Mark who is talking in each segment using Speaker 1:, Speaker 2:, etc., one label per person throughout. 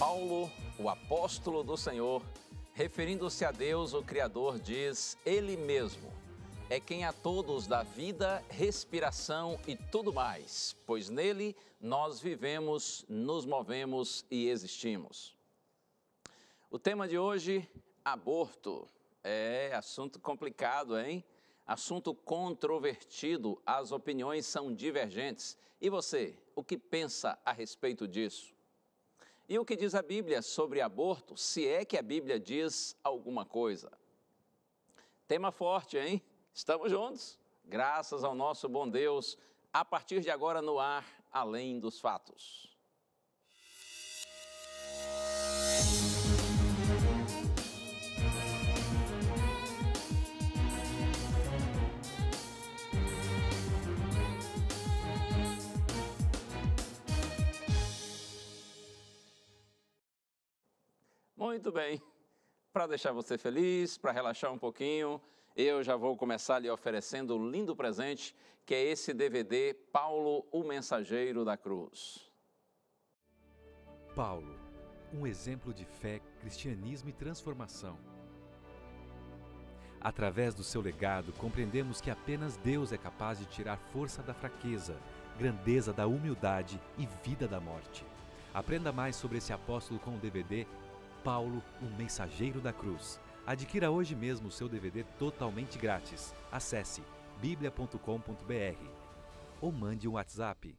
Speaker 1: Paulo, o apóstolo do Senhor, referindo-se a Deus, o Criador, diz: Ele mesmo é quem a todos dá vida, respiração e tudo mais, pois nele nós vivemos, nos movemos e existimos. O tema de hoje, aborto. É assunto complicado, hein? Assunto controvertido, as opiniões são divergentes. E você, o que pensa a respeito disso? E o que diz a Bíblia sobre aborto, se é que a Bíblia diz alguma coisa? Tema forte, hein? Estamos juntos? Graças ao nosso bom Deus, a partir de agora no ar, Além dos Fatos. Muito bem, para deixar você feliz, para relaxar um pouquinho, eu já vou começar lhe oferecendo um lindo presente, que é esse DVD Paulo, o Mensageiro da Cruz.
Speaker 2: Paulo, um exemplo de fé, cristianismo e transformação. Através do seu legado, compreendemos que apenas Deus é capaz de tirar força da fraqueza, grandeza da humildade e vida da morte. Aprenda mais sobre esse apóstolo com o DVD Paulo, o Mensageiro da Cruz. Adquira hoje mesmo o seu DVD totalmente grátis. Acesse biblia.com.br ou mande um WhatsApp.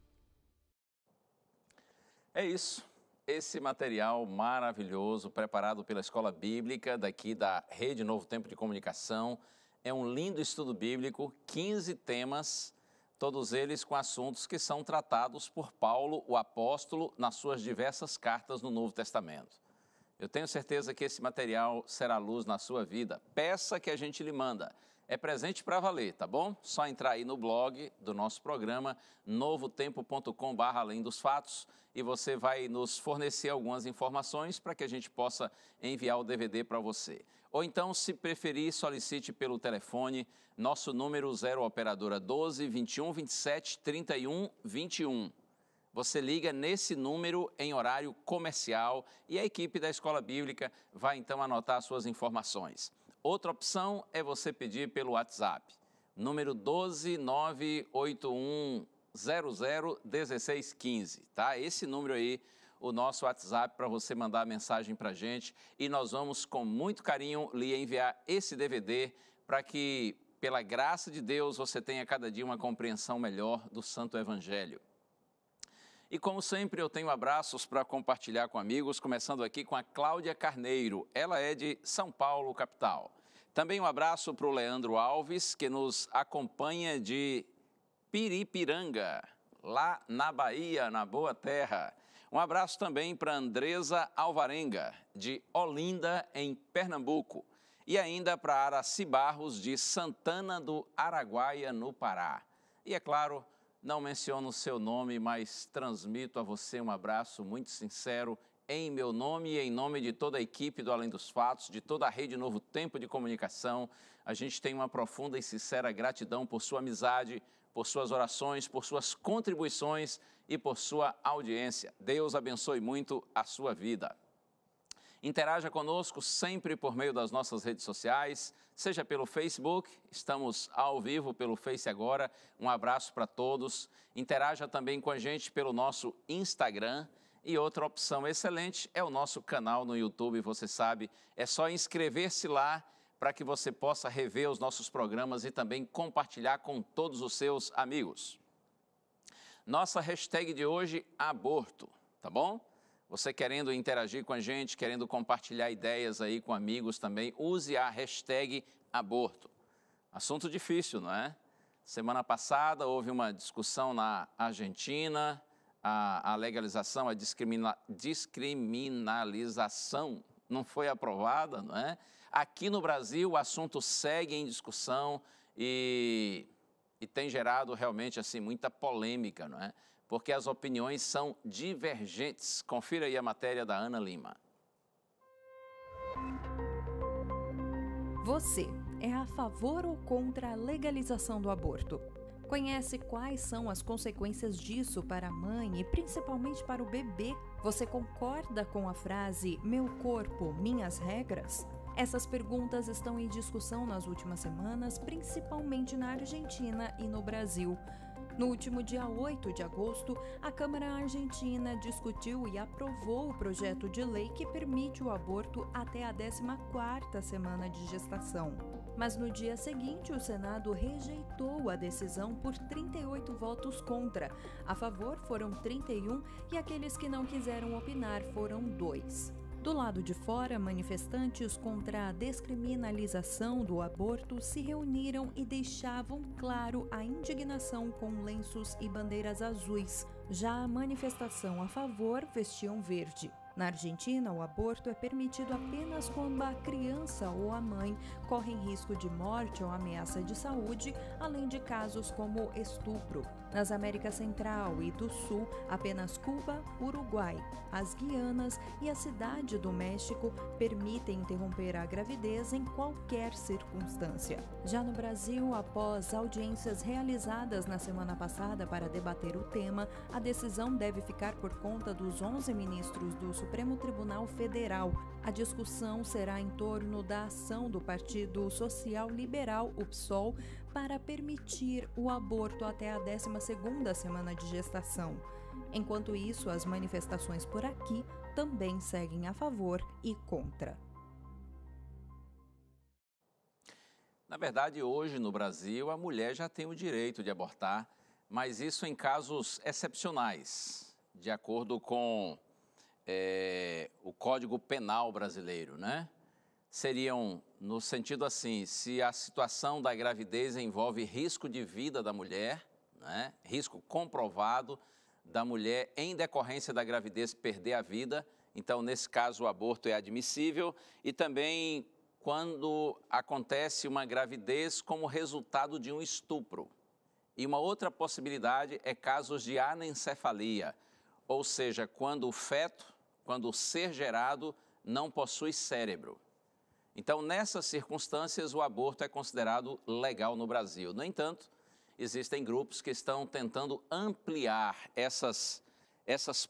Speaker 1: É isso. Esse material maravilhoso, preparado pela Escola Bíblica, daqui da Rede Novo Tempo de Comunicação, é um lindo estudo bíblico, 15 temas, todos eles com assuntos que são tratados por Paulo, o apóstolo, nas suas diversas cartas no Novo Testamento. Eu tenho certeza que esse material será luz na sua vida. Peça que a gente lhe manda. É presente para valer, tá bom? Só entrar aí no blog do nosso programa, novotempo.com/além dos fatos, e você vai nos fornecer algumas informações para que a gente possa enviar o DVD para você. Ou então, se preferir, solicite pelo telefone, nosso número 0 operadora 12 21 27 31 21. Você liga nesse número em horário comercial e a equipe da Escola Bíblica vai então anotar suas informações. Outra opção é você pedir pelo WhatsApp, número 12981001615, tá? Esse número aí, o nosso WhatsApp para você mandar mensagem para a gente e nós vamos com muito carinho lhe enviar esse DVD para que, pela graça de Deus, você tenha cada dia uma compreensão melhor do Santo Evangelho. E como sempre, eu tenho abraços para compartilhar com amigos, começando aqui com a Cláudia Carneiro. Ela é de São Paulo, capital. Também um abraço para o Leandro Alves, que nos acompanha de Piripiranga, lá na Bahia, na Boa Terra. Um abraço também para Andresa Alvarenga, de Olinda, em Pernambuco. E ainda para Araci Barros, de Santana do Araguaia, no Pará. E é claro, não menciono o seu nome, mas transmito a você um abraço muito sincero em meu nome e em nome de toda a equipe do Além dos Fatos, de toda a Rede Novo Tempo de Comunicação. A gente tem uma profunda e sincera gratidão por sua amizade, por suas orações, por suas contribuições e por sua audiência. Deus abençoe muito a sua vida. Interaja conosco sempre por meio das nossas redes sociais, seja pelo Facebook, estamos ao vivo pelo Face agora, um abraço para todos. Interaja também com a gente pelo nosso Instagram e outra opção excelente é o nosso canal no YouTube, você sabe, é só inscrever-se lá para que você possa rever os nossos programas e também compartilhar com todos os seus amigos. Nossa hashtag de hoje, aborto, tá bom? Você querendo interagir com a gente, querendo compartilhar ideias aí com amigos também, use a hashtag aborto. Assunto difícil, não é? Semana passada houve uma discussão na Argentina, a legalização, a descriminalização não foi aprovada, não é? Aqui no Brasil o assunto segue em discussão e tem gerado realmente assim muita polêmica, não é? Porque as opiniões são divergentes. Confira aí a matéria da Ana Lima.
Speaker 3: Você é a favor ou contra a legalização do aborto? Conhece quais são as consequências disso para a mãe e principalmente para o bebê? Você concorda com a frase "meu corpo, minhas regras"? Essas perguntas estão em discussão nas últimas semanas, principalmente na Argentina e no Brasil. No último dia 8 de agosto, a Câmara Argentina discutiu e aprovou o projeto de lei que permite o aborto até a 14ª semana de gestação. Mas no dia seguinte, o Senado rejeitou a decisão por 38 votos contra. A favor foram 31 e aqueles que não quiseram opinar foram 2. Do lado de fora, manifestantes contra a descriminalização do aborto se reuniram e deixavam claro a indignação com lenços e bandeiras azuis. Já a manifestação a favor vestiam verde. Na Argentina, o aborto é permitido apenas quando a criança ou a mãe correm risco de morte ou ameaça de saúde, além de casos como estupro. Nas Américas Central e do Sul, apenas Cuba, Uruguai, as Guianas e a Cidade do México permitem interromper a gravidez em qualquer circunstância. Já no Brasil, após audiências realizadas na semana passada para debater o tema, a decisão deve ficar por conta dos 11 ministros do Supremo Tribunal Federal. A discussão será em torno da ação do Partido Social Liberal, o PSOL, para permitir o aborto até a 12ª semana de gestação. Enquanto isso, as manifestações por aqui também seguem a favor e contra.
Speaker 1: Na verdade, hoje no Brasil, a mulher já tem o direito de abortar, mas isso em casos excepcionais, de acordo com o Código Penal brasileiro, né? Seriam, no sentido assim, se a situação da gravidez envolve risco de vida da mulher, né? Risco comprovado da mulher em decorrência da gravidez perder a vida, então, nesse caso, o aborto é admissível, e também quando acontece uma gravidez como resultado de um estupro. E uma outra possibilidade é casos de anencefalia, ou seja, quando o ser gerado não possui cérebro. Então, nessas circunstâncias, o aborto é considerado legal no Brasil. No entanto, existem grupos que estão tentando ampliar essas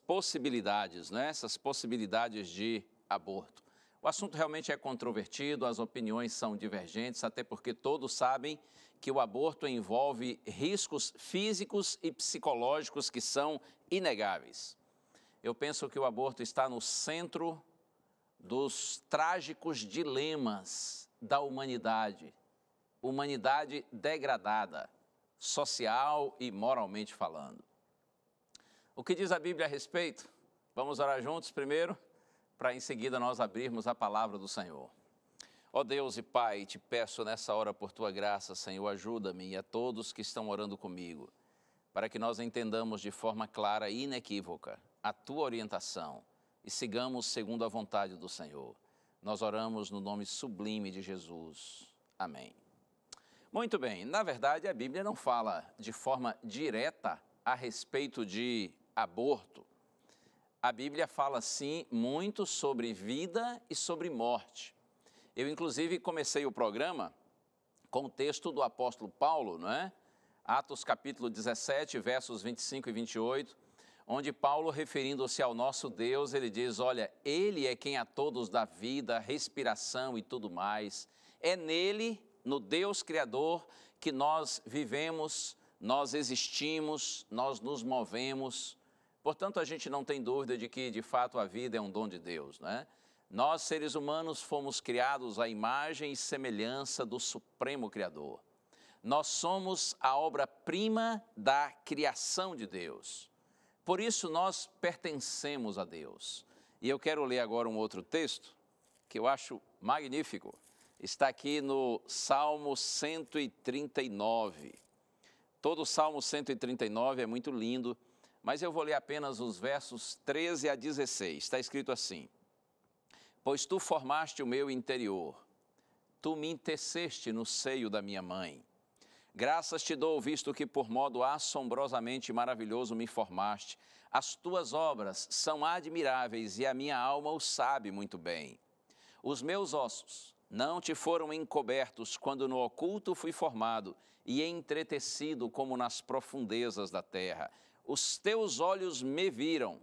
Speaker 1: possibilidades, né? Essas possibilidades de aborto. O assunto realmente é controvertido, as opiniões são divergentes, até porque todos sabem que o aborto envolve riscos físicos e psicológicos que são inegáveis. Eu penso que o aborto está no centro dos trágicos dilemas da humanidade degradada, social e moralmente falando. O que diz a Bíblia a respeito? Vamos orar juntos primeiro, para em seguida nós abrirmos a palavra do Senhor. Ó Deus e Pai, te peço nessa hora por tua graça, Senhor, ajuda-me e a todos que estão orando comigo, para que nós entendamos de forma clara e inequívoca a tua orientação e sigamos segundo a vontade do Senhor. Nós oramos no nome sublime de Jesus. Amém. Muito bem, na verdade a Bíblia não fala de forma direta a respeito de aborto. A Bíblia fala sim muito sobre vida e sobre morte. Eu inclusive comecei o programa com o texto do apóstolo Paulo, não é? Atos capítulo 17, versos 25 e 28, onde Paulo, referindo-se ao nosso Deus, ele diz, olha, Ele é quem a todos dá vida, respiração e tudo mais. É nele, no Deus Criador, que nós vivemos, nós existimos, nós nos movemos. Portanto, a gente não tem dúvida de que, de fato, a vida é um dom de Deus, né? Nós, seres humanos, fomos criados à imagem e semelhança do Supremo Criador. Nós somos a obra-prima da criação de Deus. Por isso, nós pertencemos a Deus. E eu quero ler agora um outro texto, que eu acho magnífico. Está aqui no Salmo 139. Todo o Salmo 139 é muito lindo, mas eu vou ler apenas os versos 13 a 16. Está escrito assim: pois tu formaste o meu interior, tu me teceste no seio da minha mãe. Graças te dou, visto que por modo assombrosamente maravilhoso me formaste. As tuas obras são admiráveis e a minha alma o sabe muito bem. Os meus ossos não te foram encobertos quando no oculto fui formado e entretecido como nas profundezas da terra. Os teus olhos me viram,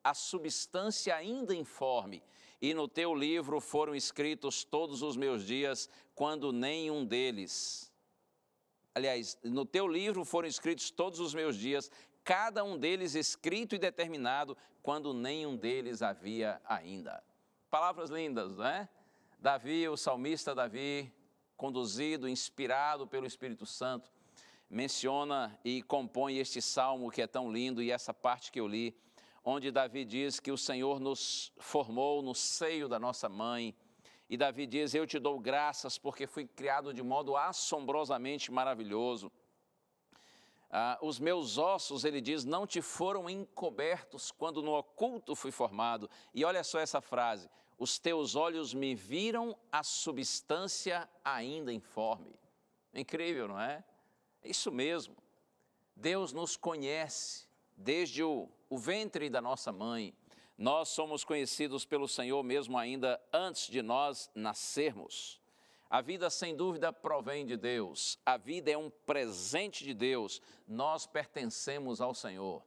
Speaker 1: a substância ainda informe, e no teu livro foram escritos todos os meus dias, quando nenhum deles... Aliás, no teu livro foram escritos todos os meus dias, cada um deles escrito e determinado, quando nenhum deles havia ainda. Palavras lindas, não é? Davi, o salmista Davi, conduzido, inspirado pelo Espírito Santo, menciona e compõe este salmo que é tão lindo, e essa parte que eu li, onde Davi diz que o Senhor nos formou no seio da nossa mãe. E Davi diz, eu te dou graças porque fui criado de modo assombrosamente maravilhoso. Os meus ossos, ele diz, não te foram encobertos quando no oculto fui formado. E olha só essa frase, os teus olhos me viram a substância ainda informe. Incrível, não é? É isso mesmo. Deus nos conhece desde o ventre da nossa mãe. Nós somos conhecidos pelo Senhor mesmo ainda antes de nós nascermos. A vida, sem dúvida, provém de Deus. A vida é um presente de Deus. Nós pertencemos ao Senhor.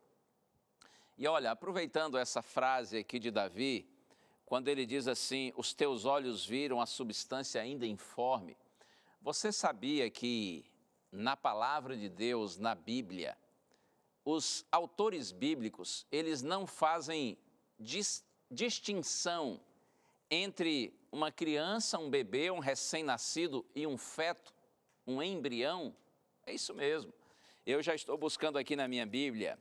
Speaker 1: E olha, aproveitando essa frase aqui de Davi, quando ele diz assim, os teus olhos viram a substância ainda informe, você sabia que na palavra de Deus, na Bíblia, os autores bíblicos, eles não fazem distinção entre uma criança, um bebê, um recém-nascido e um feto, um embrião? É isso mesmo. Eu já estou buscando aqui na minha Bíblia,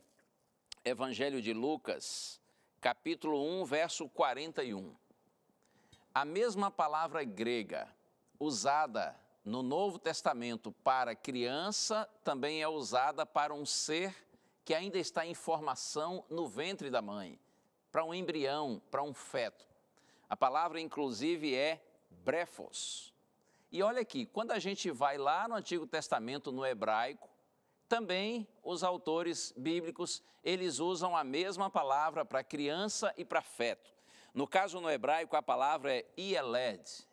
Speaker 1: Evangelho de Lucas, capítulo 1, verso 41. A mesma palavra grega usada no Novo Testamento para criança também é usada para um ser que ainda está em formação no ventre da mãe, para um embrião, para um feto. A palavra, inclusive, é brefos. E olha aqui, quando a gente vai lá no Antigo Testamento, no hebraico, também os autores bíblicos, eles usam a mesma palavra para criança e para feto. No caso, no hebraico, a palavra é ieled,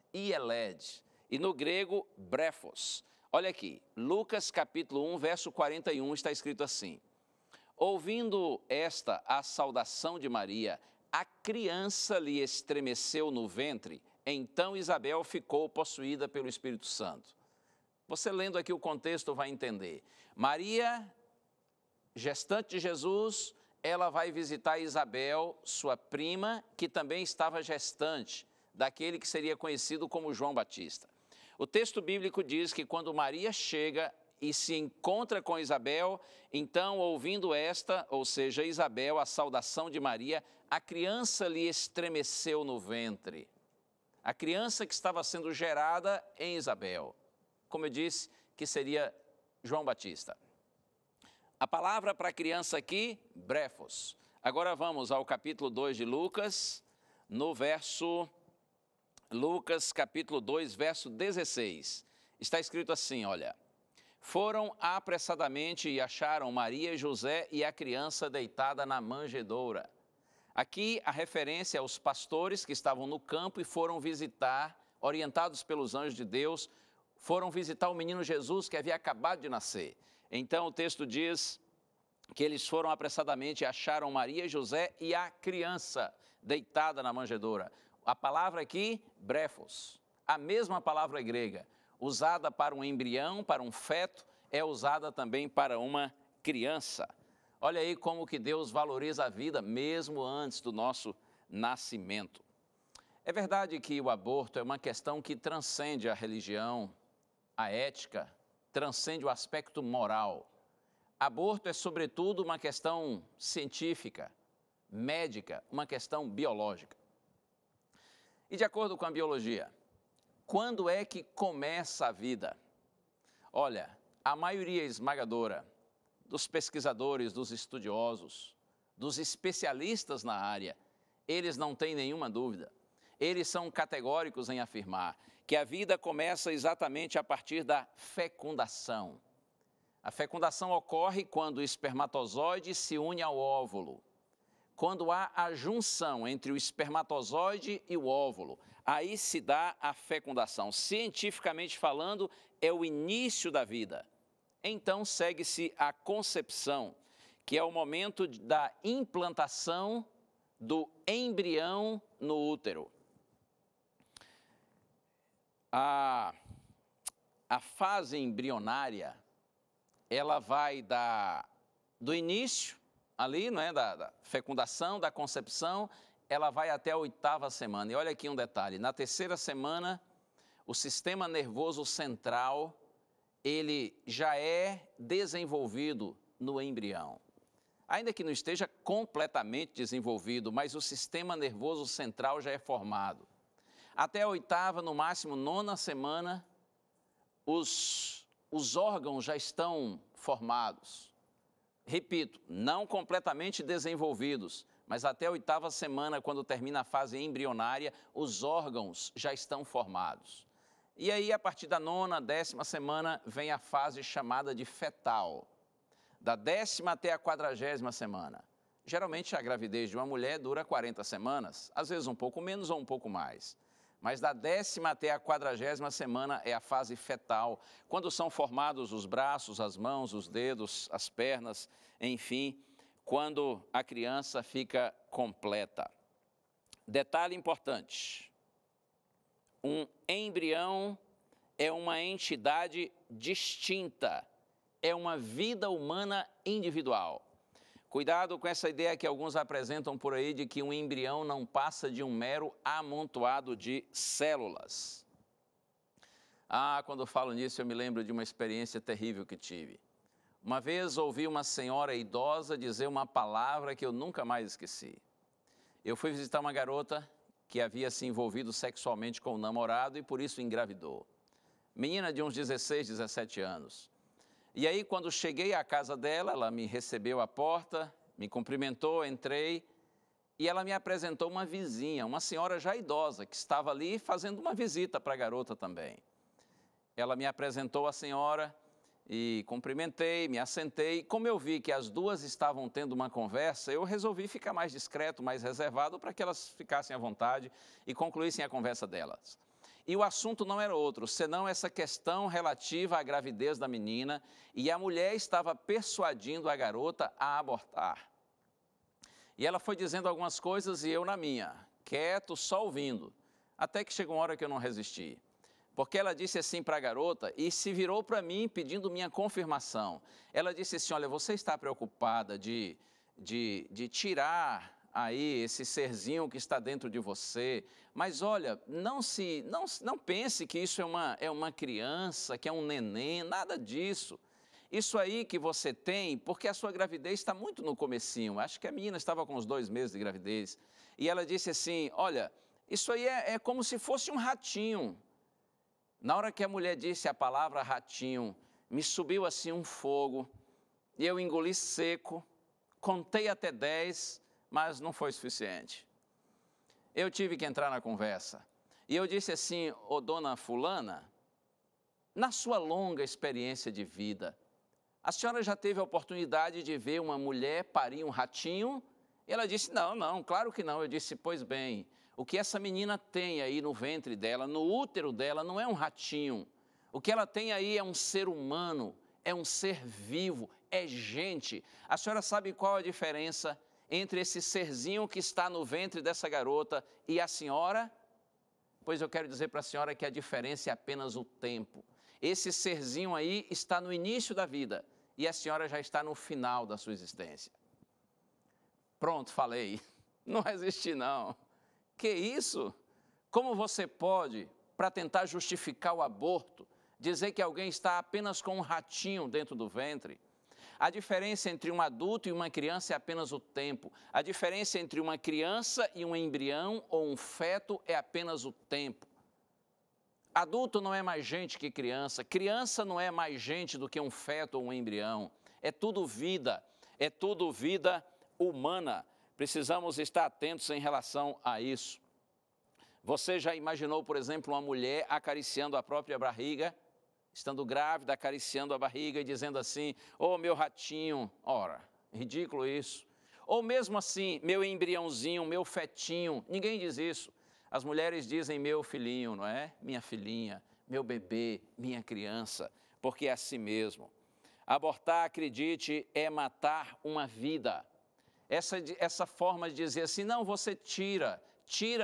Speaker 1: e no grego, brefos. Olha aqui, Lucas capítulo 1, verso 41, está escrito assim, ouvindo a saudação de Maria, a criança lhe estremeceu no ventre, então Isabel ficou possuída pelo Espírito Santo. Você lendo aqui o contexto vai entender. Maria, gestante de Jesus, ela vai visitar Isabel, sua prima, que também estava gestante daquele que seria conhecido como João Batista. O texto bíblico diz que quando Maria chega e se encontra com Isabel, então, ouvindo ou seja, Isabel, a saudação de Maria, a criança lhe estremeceu no ventre. A criança que estava sendo gerada em Isabel, como eu disse, que seria João Batista. A palavra para criança aqui, brefos. Agora vamos ao capítulo 2 de Lucas, Lucas capítulo 2, verso 16. Está escrito assim, olha, foram apressadamente e acharam Maria e José e a criança deitada na manjedoura. Aqui a referência aos pastores que estavam no campo e foram visitar, orientados pelos anjos de Deus, foram visitar o menino Jesus que havia acabado de nascer. Então o texto diz que eles foram apressadamente e acharam Maria, José e a criança deitada na manjedoura. A palavra aqui, brefos, a mesma palavra grega, usada para um embrião, para um feto, é usada também para uma criança. Olha aí como que Deus valoriza a vida mesmo antes do nosso nascimento. É verdade que o aborto é uma questão que transcende a religião, a ética, transcende o aspecto moral. Aborto é, sobretudo, uma questão científica, médica, uma questão biológica. E de acordo com a biologia, quando é que começa a vida? Olha, a maioria esmagadora dos pesquisadores, dos estudiosos, dos especialistas na área, eles não têm nenhuma dúvida. Eles são categóricos em afirmar que a vida começa exatamente a partir da fecundação. A fecundação ocorre quando o espermatozoide se une ao óvulo. quando há a junção entre o espermatozoide e o óvulo, aí se dá a fecundação. Cientificamente falando, é o início da vida. Então segue-se a concepção, que é o momento da implantação do embrião no útero. A fase embrionária, ela vai do início, ali, não é, da fecundação, da concepção, ela vai até a 8ª semana. E olha aqui um detalhe, na 3ª semana, o sistema nervoso central, ele já é desenvolvido no embrião. Ainda que não esteja completamente desenvolvido, mas o sistema nervoso central já é formado. Até a 8ª, no máximo 9ª semana, os órgãos já estão formados. Repito, não completamente desenvolvidos, mas até a 8ª semana, quando termina a fase embrionária, os órgãos já estão formados. E aí, a partir da 9ª, 10ª semana, vem a fase chamada de fetal. Da 10ª até a 40ª semana. Geralmente, a gravidez de uma mulher dura 40 semanas, às vezes um pouco menos ou um pouco mais. Mas da 10ª até a 40ª semana é a fase fetal, quando são formados os braços, as mãos, os dedos, as pernas, enfim, quando a criança fica completa. Detalhe importante, um embrião é uma entidade distinta, é uma vida humana individual. Cuidado com essa ideia que alguns apresentam por aí de que um embrião não passa de um mero amontoado de células. Quando eu falo nisso, eu me lembro de uma experiência terrível que tive. Uma vez ouvi uma senhora idosa dizer uma palavra que eu nunca mais esqueci. Eu fui visitar uma garota que havia se envolvido sexualmente com o namorado e por isso engravidou. Menina de uns 16, 17 anos. E aí, quando cheguei à casa dela, ela me recebeu à porta, me cumprimentou, entrei, e ela me apresentou uma vizinha, uma senhora já idosa, que estava ali fazendo uma visita para a garota também. Ela me apresentou a senhora e cumprimentei, me assentei. Como eu vi que as duas estavam tendo uma conversa, eu resolvi ficar mais discreto, mais reservado, para que elas ficassem à vontade e concluíssem a conversa delas. E o assunto não era outro, senão essa questão relativa à gravidez da menina, e a mulher estava persuadindo a garota a abortar. E ela foi dizendo algumas coisas e eu na minha, quieto, só ouvindo, até que chegou uma hora que eu não resisti. Porque ela disse assim para a garota e se virou para mim pedindo minha confirmação. Ela disse assim, olha, você está preocupada de tirar aí esse serzinho que está dentro de você, mas olha, não pense que isso é uma criança, que é um neném, nada disso. Isso aí que você tem, porque a sua gravidez está muito no comecinho, acho que a menina estava com uns 2 meses de gravidez, e ela disse assim, olha, isso aí é como se fosse um ratinho. Na hora que a mulher disse a palavra ratinho, me subiu assim um fogo, e eu engoli seco, contei até 10, mas não foi suficiente. Eu tive que entrar na conversa. E eu disse assim, ô dona fulana, na sua longa experiência de vida, a senhora já teve a oportunidade de ver uma mulher parir um ratinho? E ela disse, não, claro que não. Eu disse, pois bem, o que essa menina tem aí no ventre dela, no útero dela, não é um ratinho. O que ela tem aí é um ser humano, é um ser vivo, é gente. A senhora sabe qual a diferença entre esse serzinho que está no ventre dessa garota e a senhora? Pois eu quero dizer para a senhora que a diferença é apenas o tempo. Esse serzinho aí está no início da vida e a senhora já está no final da sua existência. Pronto, falei. Não resisti, não. Que isso? Como você pode, para tentar justificar o aborto, dizer que alguém está apenas com um ratinho dentro do ventre? A diferença entre um adulto e uma criança é apenas o tempo. A diferença entre uma criança e um embrião ou um feto é apenas o tempo. Adulto não é mais gente que criança. Criança não é mais gente do que um feto ou um embrião. É tudo vida humana. Precisamos estar atentos em relação a isso. Você já imaginou, por exemplo, uma mulher acariciando a própria barriga? Estando grávida, acariciando a barriga e dizendo assim, ô meu ratinho, ora, ridículo isso. Ou mesmo assim, meu embriãozinho, meu fetinho, ninguém diz isso. As mulheres dizem meu filhinho, não é? Minha filhinha, meu bebê, minha criança, porque é assim mesmo. Abortar, acredite, é matar uma vida. Essa forma de dizer assim, não, você tira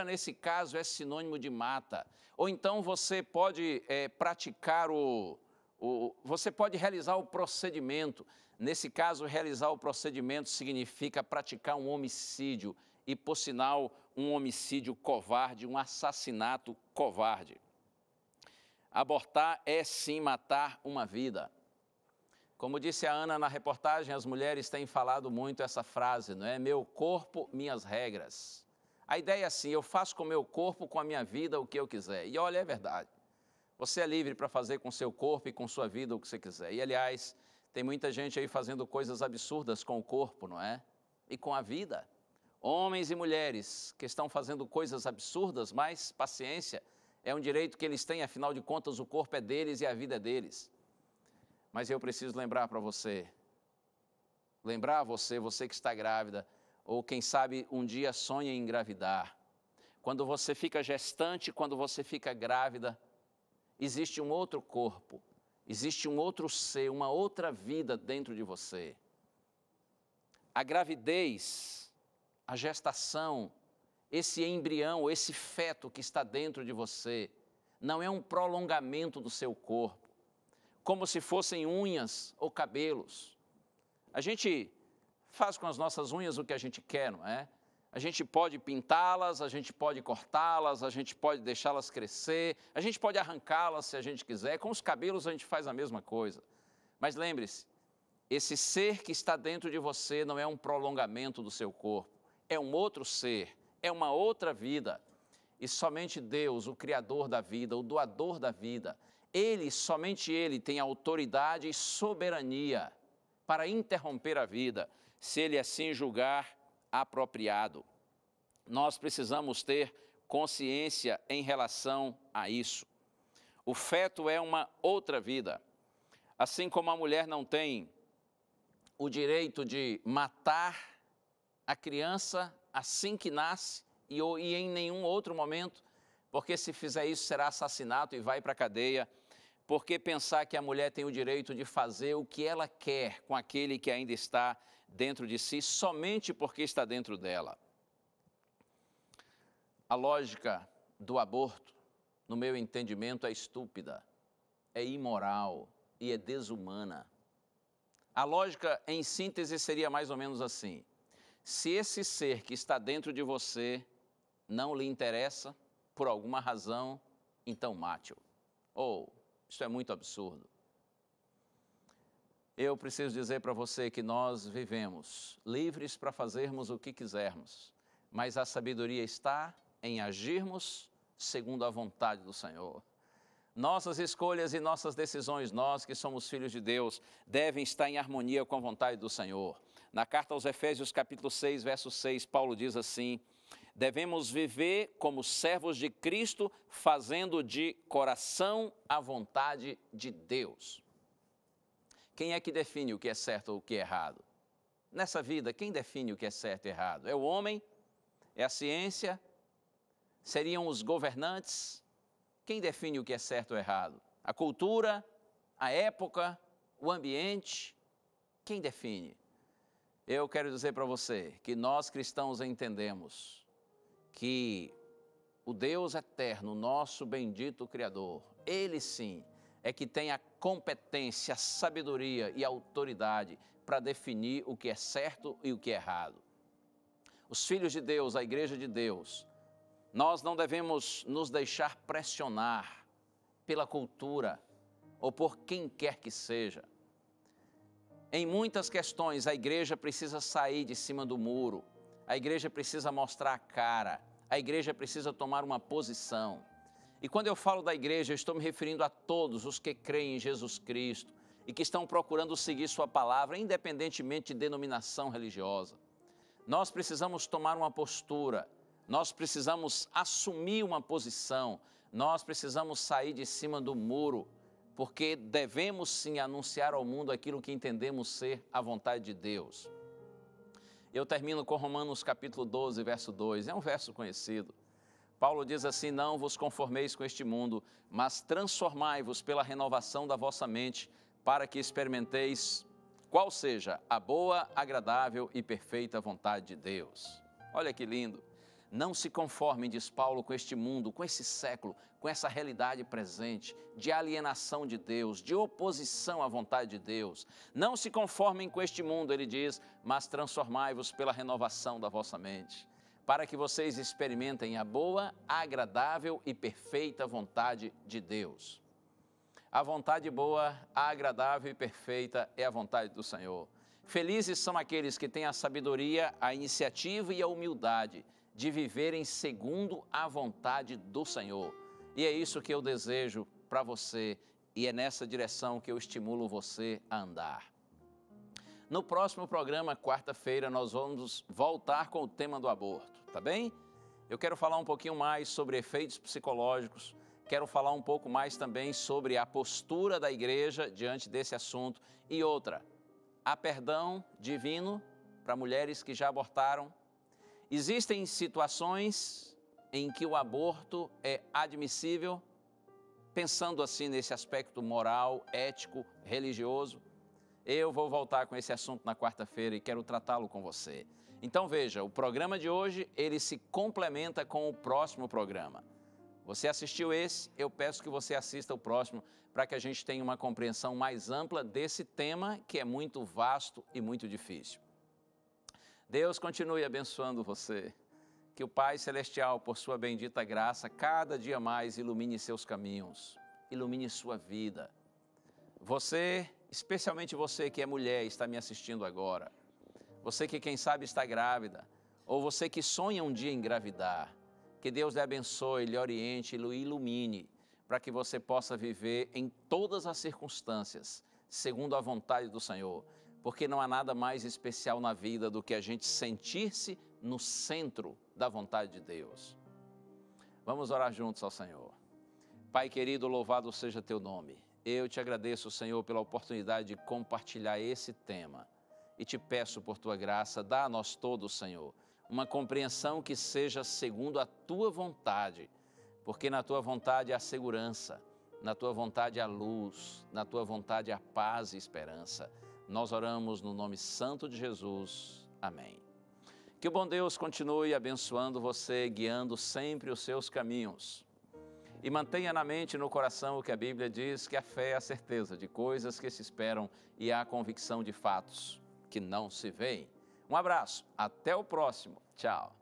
Speaker 1: nesse caso é sinônimo de mata. Ou então você pode praticar você pode realizar o procedimento. Nesse caso, realizar o procedimento significa praticar um homicídio e, por sinal, um homicídio covarde, um assassinato covarde. Abortar é sim matar uma vida. Como disse a Ana na reportagem, as mulheres têm falado muito essa frase, não é? Meu corpo, minhas regras. A ideia é assim, eu faço com o meu corpo, com a minha vida, o que eu quiser. E olha, é verdade. Você é livre para fazer com o seu corpo e com sua vida o que você quiser. E, aliás, tem muita gente aí fazendo coisas absurdas com o corpo, não é? E com a vida. Homens e mulheres que estão fazendo coisas absurdas, mas paciência, é um direito que eles têm, afinal de contas, o corpo é deles e a vida é deles. Mas eu preciso lembrar para você, você que está grávida, ou quem sabe um dia sonha em engravidar. Quando você fica gestante, quando você fica grávida, existe um outro corpo, existe um outro ser, uma outra vida dentro de você. A gravidez, a gestação, esse embrião, esse feto que está dentro de você, não é um prolongamento do seu corpo, como se fossem unhas ou cabelos. A gente faz com as nossas unhas o que a gente quer, não é? A gente pode pintá-las, a gente pode cortá-las, a gente pode deixá-las crescer, a gente pode arrancá-las se a gente quiser. Com os cabelos a gente faz a mesma coisa. Mas lembre-se, esse ser que está dentro de você não é um prolongamento do seu corpo, é um outro ser, é uma outra vida. E somente Deus, o Criador da vida, o doador da vida, somente Ele tem autoridade e soberania para interromper a vida, se Ele assim julgar apropriado. Nós precisamos ter consciência em relação a isso. O feto é uma outra vida. Assim como a mulher não tem o direito de matar a criança assim que nasce e em nenhum outro momento, porque se fizer isso será assassinato e vai para a cadeia. Por que pensar que a mulher tem o direito de fazer o que ela quer com aquele que ainda está dentro de si, somente porque está dentro dela? A lógica do aborto, no meu entendimento, é estúpida, é imoral e é desumana. A lógica, em síntese, seria mais ou menos assim: se esse ser que está dentro de você não lhe interessa, por alguma razão, então mate-o. Isso é muito absurdo. Eu preciso dizer para você que nós vivemos livres para fazermos o que quisermos, mas a sabedoria está em agirmos segundo a vontade do Senhor. Nossas escolhas e nossas decisões, nós que somos filhos de Deus, devem estar em harmonia com a vontade do Senhor. Na carta aos Efésios, capítulo 6, verso 6, Paulo diz assim: devemos viver como servos de Cristo, fazendo de coração a vontade de Deus. Quem é que define o que é certo ou o que é errado? Nessa vida, quem define o que é certo e errado? É o homem? É a ciência? Seriam os governantes? Quem define o que é certo ou errado? A cultura? A época? O ambiente? Quem define? Eu quero dizer para você que nós cristãos entendemos que o Deus eterno, nosso bendito Criador, Ele sim é que tem a competência, a sabedoria e a autoridade para definir o que é certo e o que é errado. Os filhos de Deus, a igreja de Deus, nós não devemos nos deixar pressionar pela cultura ou por quem quer que seja. Em muitas questões, a igreja precisa sair de cima do muro, a igreja precisa mostrar a cara, a igreja precisa tomar uma posição. E quando eu falo da igreja, eu estou me referindo a todos os que creem em Jesus Cristo e que estão procurando seguir sua palavra, independentemente de denominação religiosa. Nós precisamos tomar uma postura, nós precisamos assumir uma posição, nós precisamos sair de cima do muro, porque devemos sim anunciar ao mundo aquilo que entendemos ser a vontade de Deus. Eu termino com Romanos capítulo 12, verso 2, é um verso conhecido. Paulo diz assim: não vos conformeis com este mundo, mas transformai-vos pela renovação da vossa mente, para que experimenteis qual seja a boa, agradável e perfeita vontade de Deus. Olha que lindo. Não se conformem, diz Paulo, com este mundo, com esse século, com essa realidade presente de alienação de Deus, de oposição à vontade de Deus. Não se conformem com este mundo, ele diz, mas transformai-vos pela renovação da vossa mente, para que vocês experimentem a boa, agradável e perfeita vontade de Deus. A vontade boa, agradável e perfeita é a vontade do Senhor. Felizes são aqueles que têm a sabedoria, a iniciativa e a humildade de viverem segundo a vontade do Senhor. E é isso que eu desejo para você e é nessa direção que eu estimulo você a andar. No próximo programa, quarta-feira, nós vamos voltar com o tema do aborto, tá bem? Eu quero falar um pouquinho mais sobre efeitos psicológicos, quero falar um pouco mais também sobre a postura da igreja diante desse assunto e outra, há perdão divino para mulheres que já abortaram. Existem situações em que o aborto é admissível, pensando assim nesse aspecto moral, ético, religioso. Eu vou voltar com esse assunto na quarta-feira e quero tratá-lo com você. Então veja, o programa de hoje, ele se complementa com o próximo programa. Você assistiu esse, eu peço que você assista o próximo, para que a gente tenha uma compreensão mais ampla desse tema que é muito vasto e muito difícil. Deus continue abençoando você. Que o Pai Celestial, por sua bendita graça, cada dia mais ilumine seus caminhos, ilumine sua vida. Você, especialmente você que é mulher e está me assistindo agora, você que quem sabe está grávida, ou você que sonha um dia engravidar, que Deus lhe abençoe, lhe oriente e lhe ilumine, para que você possa viver em todas as circunstâncias, segundo a vontade do Senhor. Porque não há nada mais especial na vida do que a gente sentir-se no centro da vontade de Deus. Vamos orar juntos ao Senhor. Pai querido, louvado seja teu nome. Eu te agradeço, Senhor, pela oportunidade de compartilhar esse tema. E te peço por tua graça, dá a nós todos, Senhor, uma compreensão que seja segundo a tua vontade. Porque na tua vontade há segurança, na tua vontade há luz, na tua vontade há paz e esperança. Nós oramos no nome santo de Jesus. Amém. Que o bom Deus continue abençoando você, guiando sempre os seus caminhos. E mantenha na mente e no coração o que a Bíblia diz, que a fé é a certeza de coisas que se esperam e a convicção de fatos que não se veem. Um abraço, até o próximo. Tchau.